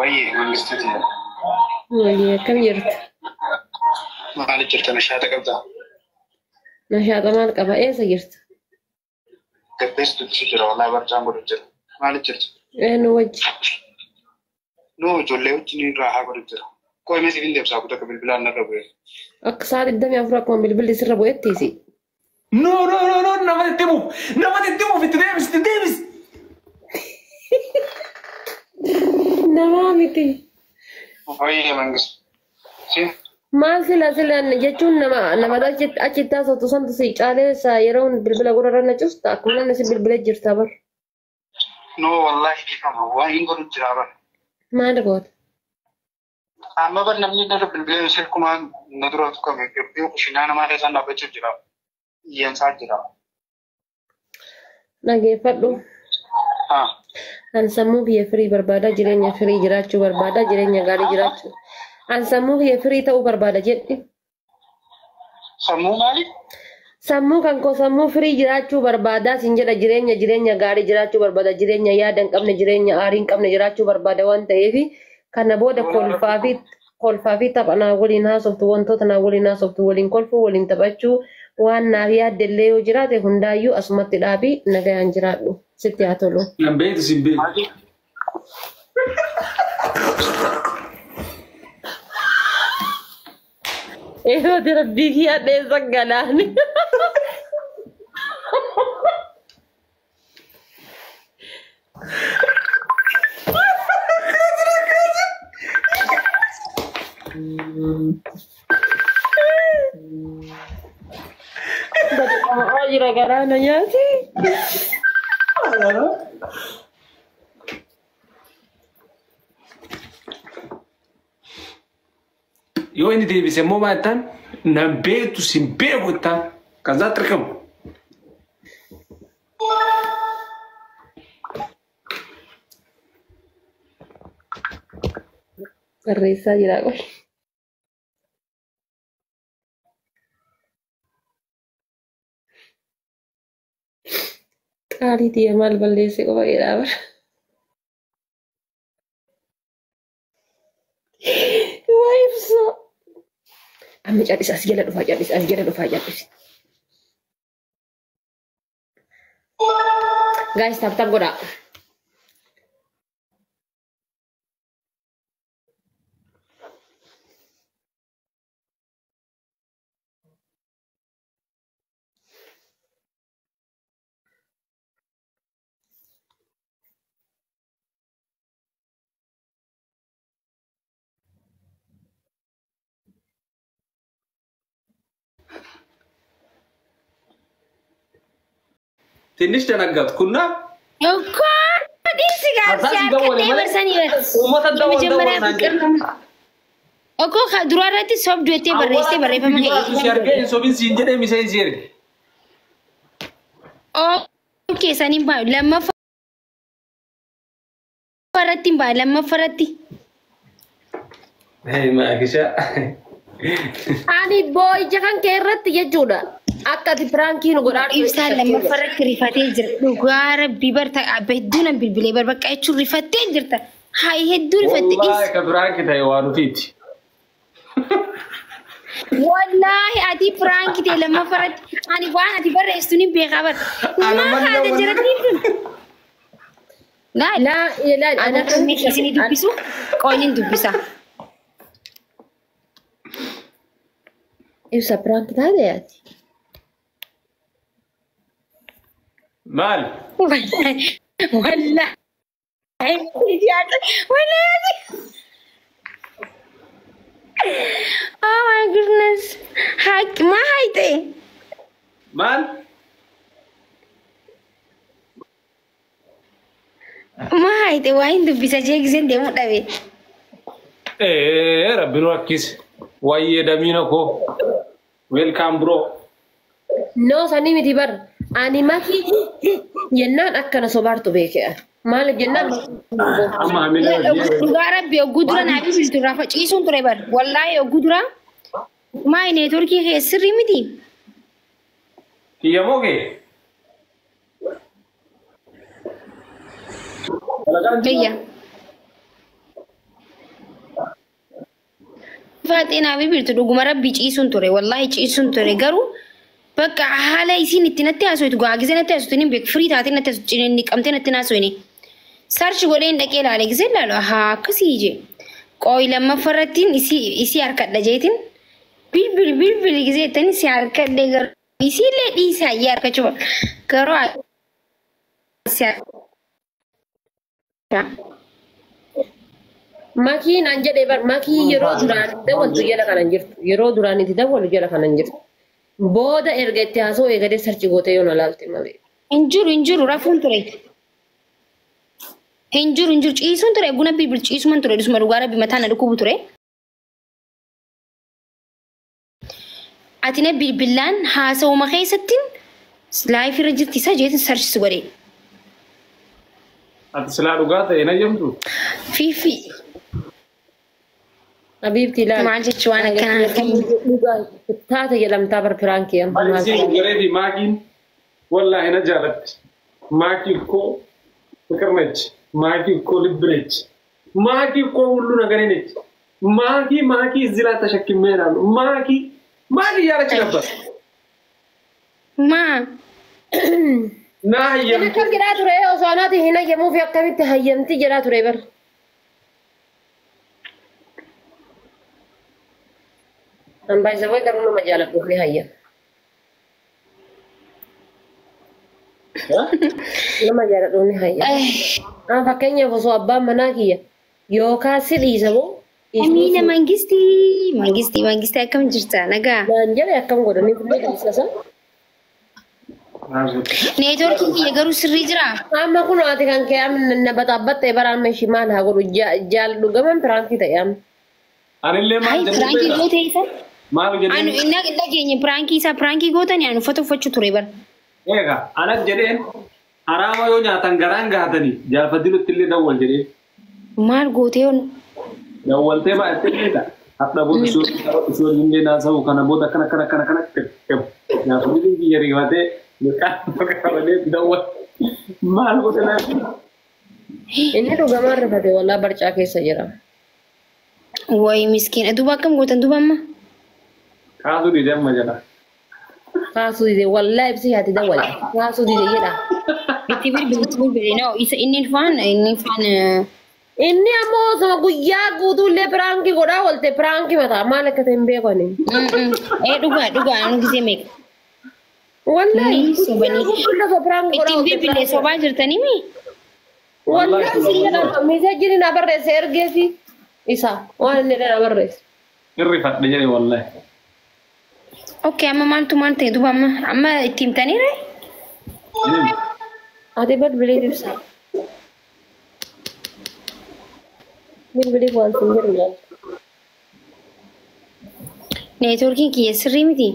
وي منستي وي كم جرت ما جرت نشاط قبضة نشاط مالك أبا إيه سجرت كبست تسجل والله برجع برجع ما جرت إنه وجه نو جولي وجني راح برجع كوي ما سيدين دبسا كده قبل بلا نربوه أقصاد الدم يفرق من بالبلد سر أبو إتيسي No, nada de temo, في تدامس نمامتي وي منست سين ما سلا نجتون نما داچت أچتا سو تسان تسي چاله سا يرون بالبلا غورنا چوستا كلنا نسي بالبلا جرتا بر نو والله كيفما وين قلت جرابا ما دغوت أما برنامج نربي بالبلا سلكمان ندراتكم يبيو كشنا ما هذا نبتش جراب ينسى جراب نجي فدو an sammuu kiyya firii barbaada jireenya firii jiraachuu barbaada jireenya gaarii jiraachuu an sammuu kiyya firii ta'uu barbaada jedhi sammuu maali sammuu kan koo sammuu firii jiraachuu barbaada sin jedha jireenya gaarii jiraachuu barbaada jireenya yaada hin qabne jireenya aarii hin qabne jiraachuu barbaada waan ta'eef kana booda kolfaa fi taphanaa waliin haasoftu wantoota naa waliin haasoftu waliin kolfuu waliin taphachuu waan naaf yaaddellee yoo jiraate hundaayyuu asumatti dhaabii nagayaan jiraadhu sitti haa tolu. Lambeeti simbe. Eeyyoo darabbii kiyyaa dheessan galaani. Jira galaana nyaati. Yoo inni deebisee immoo baattaan nan beektu sin beeku ittaan kan isaa tirqamu. Barreessaa jira qoy. Qaalii tiyya maal balleesse qofa jedhaa bara. Waa ibsa. Amma callis as jala dhufaa callis as jala dhufaa callis. Guys tap godhaa. ትንሽ ደነገጥኩና እኮ ዲስ ጋር ሲያቀጥ በርሰኒ እኮ ከድሮራቲ ሶብ ዱቴ በሬስቴ በሬፈማ ሲያርገኝ ሶብን ሲንጀደ ሚሰይ ሲርግ ኦኬ ሰኒም ባ ለመፈረቲ ለመፈረቲ አይ ማግሻ Ani boy jangan keret jechuudha. Akka di prankiin godhaan ibsaan lammafarratti rifatee jira. Dhugaa rabbii barta hedduun bilbilee bakka jechuun rifatee jirta. Haa hedduu rifatte wallahi ka pranki ta'e waan ufiiti. Wallahi ati pranki ta'e lammafarratti ani waan ati barreessitu ni beekaa bar. Maa haada jiranii kun. La ana kan isinii dubbisu qooniin dubbisa. Ibsa pranki taate yaati. Maal? Wallahi. Oh my goodness. Ma haite. Maal? Ma haite waan dubbisa jeekseen deemu dhabe. Rabbi nu akkis. Wayyee damiina koo. Welcome bro. No sani miti bar. Ani maki jennaan akkana sobaartu beekee. Maaliif jennaan Amma amila dhugaa rabbi yogguu dura naa bibiltu rafa ciisuun ture bar. Wallaahi yogguu dura maa neetworkii kee sirrii miti. kiyya moo kee? Biyya. Faaxinaa fi birtu dhuguma rabbi ciisuun ture wallahi ciisuun ture garuu bakka haala isiin itti natti haasoftu gaagise natti haasoftu ni beek firii taatee natti haasoftu cinni qabtee natti haasofni sarchi godheen dhaqee ilaalee gisee ilaalu haa akkasii ije qooyi lammaffarrattiin isii harkadha jeetiin bilbil gisee ittanii si harkadhee garuu isiillee dhiisaa iyyee harkachuu garuu Makiin an jedhee bar makii yeroo duraan dawwaltu jala kanan jirtu yeroo duraan itti dawwalu jala kanan jirtu booda erga itti haasoo eegalee sarchi gootee yoo na laalte malee. Injuru rafuun ture. Injuru ciisuun ture guna bilbil ciisuman ture dusuma dhugaa rabbi mataa na dhukkubu ture. Atine bilbilaan haasawuma keessattiin laayif irra jirti isa jeetin sarchis godhe. Ati silaa dhugaa ta'e na jedhamtu. Fiifi. Habiibti ilaali. Maal jechuun waan akkanaa taate jedhamtaa bar firaankii amma. Isiin gareefi maakiin wallaahi na jaalatti. Maakii koo ፍቅር ነች ማኪ እኮ ልብ ነች ማኪ እኮ ሁሉ ነገር ነች ማኪ እዚህ ላይ ተሸክሜ እሄዳለሁ ማኪ እያለች ነበር ና የምት ጅራ ቱሬ ኦሳናት ይሄና የሙፊ አከሚት ሀየምት ጅራ ቱሬ በር አንባይ ዘወይ ገሩን መጃለብ ነው ሀየ nama jara doni hayya fakkeenya osoo abbaan manaa kiyya yookaan sidhiisamo Amina mangisti akkam jirta nagaa naan jedhe akkam godhanii fuullee dhiisasa neetworkii kiyya garuu sirrii jira amma kun ati kan kee amma baxaabbattee baraan meeshii maal haa godhu jaalladhu gaman piraankii ta'e amma anillee maal piraankii gootee isa maal jedhee anu inna dhageenye piraankii gootanii anu uffata uffachuu ture bara Ega, anak jedheen haraama yoo nyaatan garaan gaatanii jaalfadilutti illee dawwal jedhee. Maal gootee on? Dawwaltee baay'attee dha. Hadda booda ishoo illee naasa'u kana booda kana jaalfadiluun kiyya riifatee maqaan qabalee dawwal maal gootee laatu. Inni dhugamaan rifate wallaa barcaa keessa jira. Wayi miskiina duuba akkam gootan duuba amma? Kaasuu didee amma jedha. Kaasuu didee wallaa ibsi haati dawwala. Kaasuu didee jedha. Itti bilbili no isa inni faan inni ammoo osoo guyyaa guutuullee piraankii godhaa oolte piraankii mataa maal akka ta'e hin beekani. Dhugaa anu gisee meeqa? Wallaahi sobanii ittiin bilbilee sobaa jirtanii mi? Wallaahi siyyaa miseejjiin na barreesse ergeefi isa waan inni na barreesse. Irrifadhe jedhe wallaahi. Okay, maal ta'e duuba amma itti himtaniire? Ati bilbilee ibsa. Bilbilee waan sin jiru laal. Neetworkiin kiyya sirrii miti?